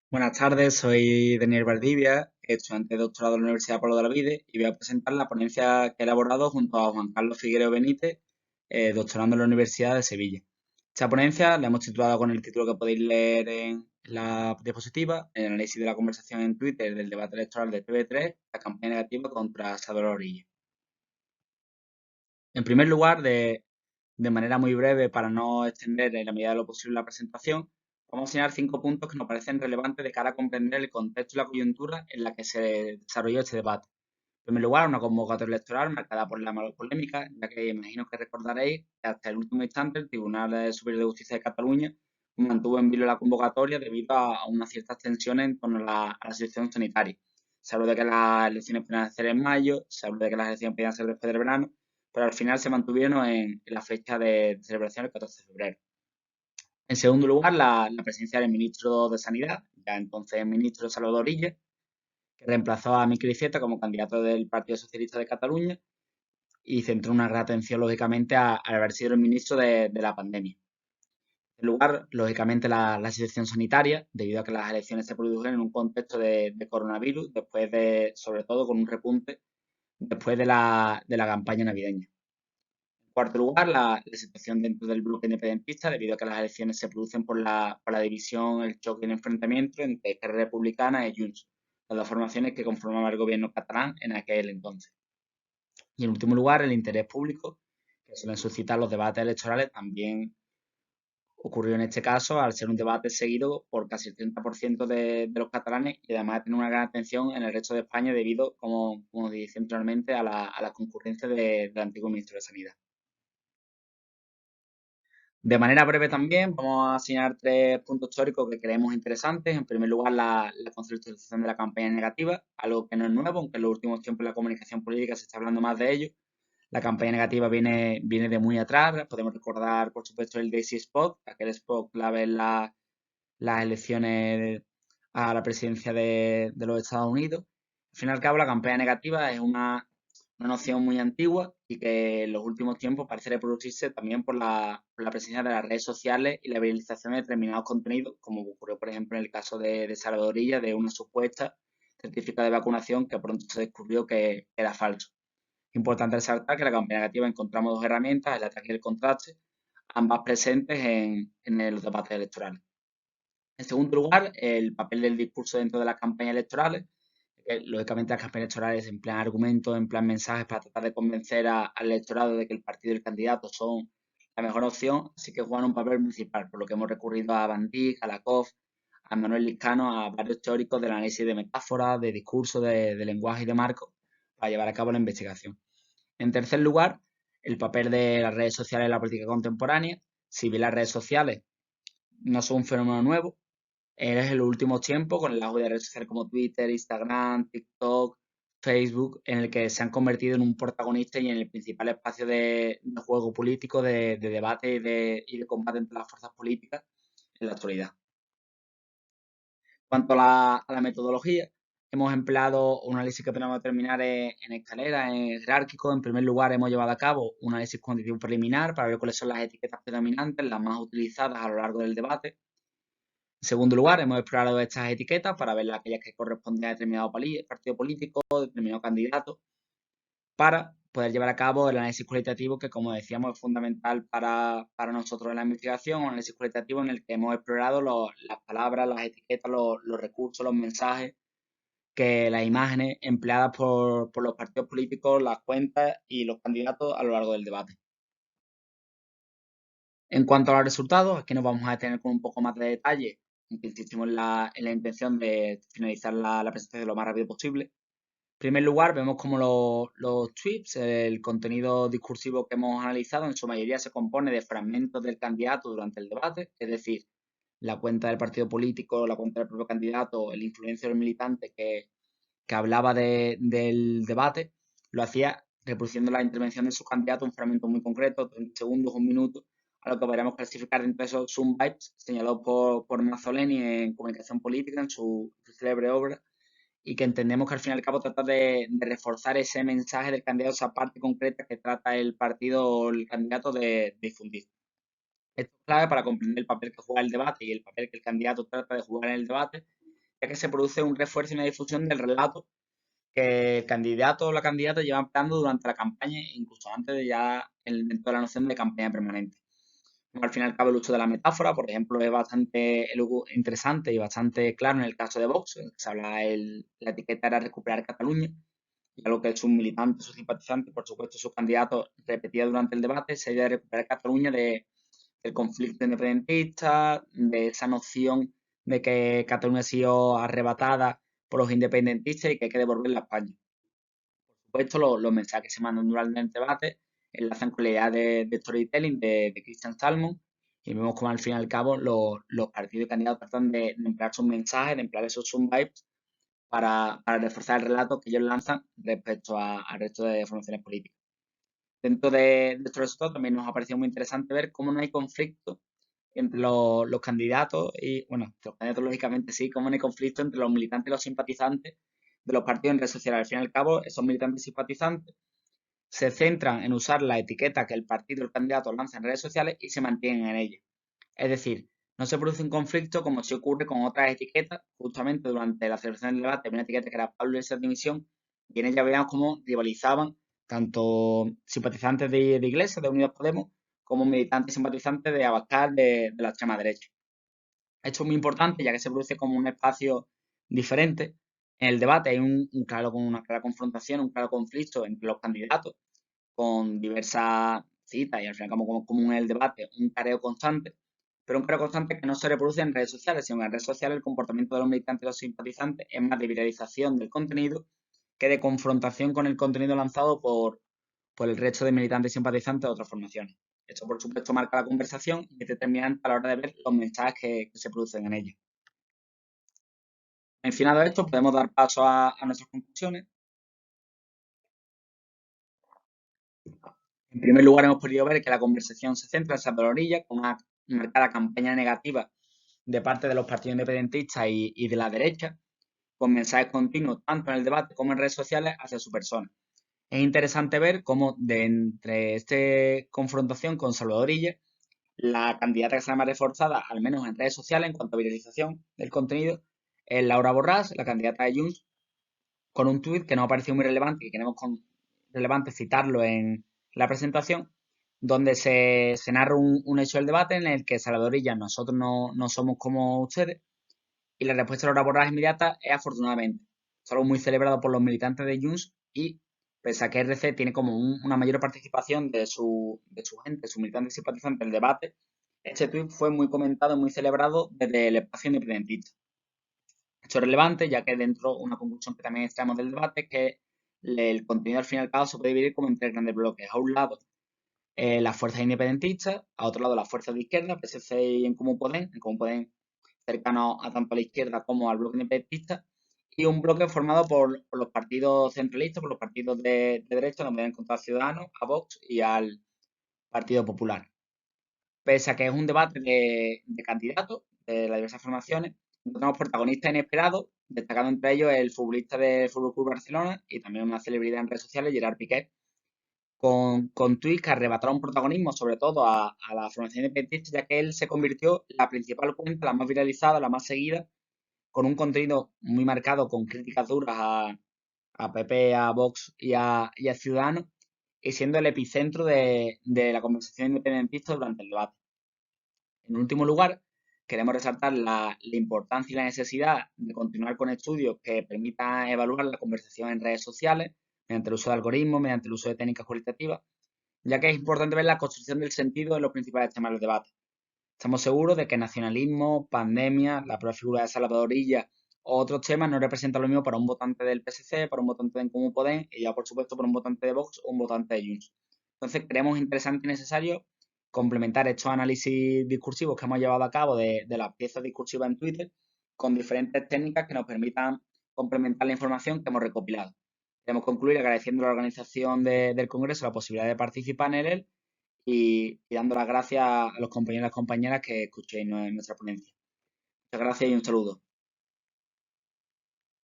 Buenas tardes, soy Daniel Valdivia, estudiante de doctorado en la Universidad Pablo de Olavide y voy a presentar la ponencia que he elaborado junto a Juan Carlos Figueiredo Benítez, doctorando en la Universidad de Sevilla. Esta ponencia la hemos titulado con el título que podéis leer en la diapositiva, el análisis de la conversación en Twitter del debate electoral de TV3, la campaña negativa contra Salvador Orilla. En primer lugar, de manera muy breve, para no extender en la medida de lo posible la presentación, vamos a señalar 5 puntos que nos parecen relevantes de cara a comprender el contexto y la coyuntura en la que se desarrolló este debate. En primer lugar, una convocatoria electoral marcada por la mayor polémica, ya que imagino que recordaréis que hasta el último instante el Tribunal Superior de Justicia de Cataluña mantuvo en vilo la convocatoria debido a unas ciertas tensiones en torno a la situación sanitaria. Se habló de que las elecciones podían ser en mayo, se habló de que las elecciones podían ser después del verano, pero al final se mantuvieron en la fecha de celebración el 14 de febrero. En segundo lugar, la presencia del ministro de Sanidad, ya entonces ministro Salvador Illa, que reemplazó a Miquel Iceta como candidato del Partido Socialista de Cataluña y centró una gran atención, lógicamente, al haber sido el ministro de la pandemia. En lugar, lógicamente, la situación sanitaria, debido a que las elecciones se produjeron en un contexto de coronavirus, después de, sobre todo, con un repunte después de la campaña navideña. En cuarto lugar, la situación dentro del bloque independentista, debido a que las elecciones se producen por la división, el choque y el enfrentamiento entre Esquerra Republicana y Junts, las dos formaciones que conformaban el gobierno catalán en aquel entonces. Y en último lugar, el interés público, que suelen suscitar los debates electorales, también ocurrió en este caso al ser un debate seguido por casi el 30% de los catalanes y además de tener una gran atención en el resto de España debido, como dije anteriormente, a la concurrencia del antiguo ministro de Sanidad. De manera breve también vamos a señalar 3 puntos históricos que creemos interesantes. En primer lugar, la conceptualización de la campaña negativa, algo que no es nuevo, aunque en los últimos tiempos en la comunicación política se está hablando más de ello. La campaña negativa viene de muy atrás. Podemos recordar, por supuesto, el Daisy Spot, aquel spot clave en las elecciones a la presidencia de los Estados Unidos. Al fin y al cabo, la campaña negativa es una noción muy antigua y que en los últimos tiempos parece reproducirse también por la presencia de las redes sociales y la viralización de determinados contenidos, como ocurrió, por ejemplo, en el caso de Salvador Illa, de una supuesta certificado de vacunación que pronto se descubrió que era falso. Importante resaltar que en la campaña negativa encontramos dos herramientas, el ataque y el contraste, ambas presentes en los debates electorales. En segundo lugar, el papel del discurso dentro de las campañas electorales. Lógicamente, las campañas electorales emplean argumentos, emplean mensajes para tratar de convencer al electorado de que el partido y el candidato son la mejor opción, así que juegan un papel principal, por lo que hemos recurrido a Van Dijk, a Lakoff, a Manuel Liscano, a varios teóricos del análisis de metáforas, de discurso, de lenguaje y de marco, para llevar a cabo la investigación. En tercer lugar, el papel de las redes sociales en la política contemporánea. Si bien las redes sociales no son un fenómeno nuevo, eres en los últimos tiempos con el auge de redes sociales como Twitter, Instagram, TikTok, Facebook, en el que se han convertido en un protagonista y en el principal espacio de juego político, de debate y de combate entre las fuerzas políticas en la actualidad. Cuanto a la metodología, hemos empleado un análisis que podemos determinar en escalera, en jerárquico. En primer lugar, hemos llevado a cabo un análisis cuantitativo preliminar para ver cuáles son las etiquetas predominantes, las más utilizadas a lo largo del debate. En segundo lugar, hemos explorado estas etiquetas para ver aquellas que corresponden a determinado partido político, determinado candidato, para poder llevar a cabo el análisis cualitativo que, como decíamos, es fundamental para nosotros en la investigación, un análisis cualitativo en el que hemos explorado las palabras, las etiquetas, los recursos, los mensajes, que las imágenes empleadas por los partidos políticos, las cuentas y los candidatos a lo largo del debate. En cuanto a los resultados, aquí nos vamos a detener con un poco más de detalle, aunque insistimos en la intención de finalizar la presentación lo más rápido posible. En primer lugar, vemos como los tweets, el contenido discursivo que hemos analizado, en su mayoría se compone de fragmentos del candidato durante el debate, es decir, la cuenta del partido político, la cuenta del propio candidato, el influencer militante que hablaba del debate, lo hacía reproduciendo la intervención de su candidato, un fragmento muy concreto, 30 segundos, un minuto, a lo que podríamos clasificar entre esos Zoom Bites, señalados por Mazzoleni en Comunicación Política, en su célebre obra, y que entendemos que al fin y al cabo trata de reforzar ese mensaje del candidato, esa parte concreta que trata el partido o el candidato de difundir. Esto es clave para comprender el papel que juega el debate y el papel que el candidato trata de jugar en el debate ya que se produce un refuerzo y una difusión del relato que el candidato o la candidata lleva empleando durante la campaña, incluso antes de ya dentro de la noción de campaña permanente. Como al fin y al cabo el uso de la metáfora, por ejemplo, es bastante interesante y bastante claro en el caso de Vox, en el que se habla la etiqueta era recuperar Cataluña, y algo que sus militantes, sus simpatizantes, por supuesto sus candidatos repetían durante el debate, sería recuperar Cataluña del conflicto independentista, de esa noción de que Cataluña ha sido arrebatada por los independentistas y que hay que devolverla a España. Por supuesto, los mensajes que se mandan durante el debate enlazan con la idea de storytelling de Christian Salmon y vemos como al fin y al cabo los partidos y candidatos tratan de emplear sus mensajes, de emplear esos soundbites para reforzar el relato que ellos lanzan respecto al resto de formaciones políticas. Dentro de estos resultados también nos ha parecido muy interesante ver cómo no hay conflicto entre los candidatos y, bueno, los candidatos lógicamente sí, cómo no hay conflicto entre los militantes y los simpatizantes de los partidos en redes sociales. Al fin y al cabo, esos militantes y simpatizantes se centran en usar la etiqueta que el partido o el candidato lanza en redes sociales y se mantienen en ella. Es decir, no se produce un conflicto como si ocurre con otras etiquetas. Justamente durante la celebración del debate, había una etiqueta que era Pablo Iglesias de Dimisión y en ella veíamos cómo rivalizaban tanto simpatizantes de Iglesias, de Unidas Podemos, como militantes y simpatizantes de Abascal, de la extrema derecha. Esto es muy importante ya que se produce como un espacio diferente en el debate. Hay una clara confrontación, un claro conflicto entre los candidatos con diversas citas y al final como en el debate, un careo constante, pero un careo constante que no se reproduce en redes sociales, sino que en redes sociales el comportamiento de los militantes y los simpatizantes es más de viralización del contenido que de confrontación con el contenido lanzado por el resto de militantes y simpatizantes de otras formaciones. Esto, por supuesto, marca la conversación y es determinante a la hora de ver los mensajes que se producen en ella. Mencionado esto, podemos dar paso a nuestras conclusiones. En primer lugar, hemos podido ver que la conversación se centra en Salvador Orilla, con una marcada campaña negativa de parte de los partidos independentistas y de la derecha, con mensajes continuos tanto en el debate como en redes sociales hacia su persona. Es interesante ver cómo de entre esta confrontación con Salvador Illa, la candidata que sale más reforzada, al menos en redes sociales, en cuanto a viralización del contenido, es Laura Borràs, la candidata de Junts, con un tuit que nos ha parecido muy relevante y queremos relevante citarlo en la presentación, donde se narra un hecho del debate en el que Salvador Illa, nosotros no somos como ustedes, y la respuesta de Laura Borràs inmediata es afortunadamente. Es algo muy celebrado por los militantes de Junts y pese a que RC tiene como una mayor participación de su gente, de sus militantes y simpatizantes en el debate, este tuit fue muy comentado y muy celebrado desde el espacio independentista. Esto es relevante ya que dentro una conclusión que también extraemos del debate es que el contenido al fin y al cabo se puede dividir como en tres grandes bloques. A un lado, las fuerzas independentistas, a otro lado las fuerzas de izquierda, PSC y en Comú Podem cercano a tanto a la izquierda como al bloque independentista, y un bloque formado por los partidos centralistas, por los partidos de derecha, donde han encontrado a Ciudadanos, a Vox y al Partido Popular. Pese a que es un debate de candidatos de las diversas formaciones, encontramos protagonistas inesperados, destacando entre ellos el futbolista del Fútbol Club Barcelona y también una celebridad en redes sociales, Gerard Piqué, con tweets que arrebataron protagonismo sobre todo a la formación independentista, ya que él se convirtió en la principal cuenta, la más viralizada, la más seguida, con un contenido muy marcado con críticas duras a PP, a Vox y a Ciudadanos, y siendo el epicentro de la conversación independentista durante el debate. En último lugar, queremos resaltar la importancia y la necesidad de continuar con estudios que permitan evaluar la conversación en redes sociales mediante el uso de algoritmos, mediante el uso de técnicas cualitativas, ya que es importante ver la construcción del sentido de los principales temas del debate. Estamos seguros de que nacionalismo, pandemia, la propia figura de Salvador Illa o otros temas no representan lo mismo para un votante del PSC, para un votante de Comú Podem y ya por supuesto para un votante de Vox o un votante de Junts. Entonces creemos interesante y necesario complementar estos análisis discursivos que hemos llevado a cabo de las piezas discursivas en Twitter con diferentes técnicas que nos permitan complementar la información que hemos recopilado. Queremos concluir agradeciendo a la organización del Congreso la posibilidad de participar en él y dando las gracias a los compañeros y las compañeras que escuchéis nuestra ponencia. Muchas gracias y un saludo.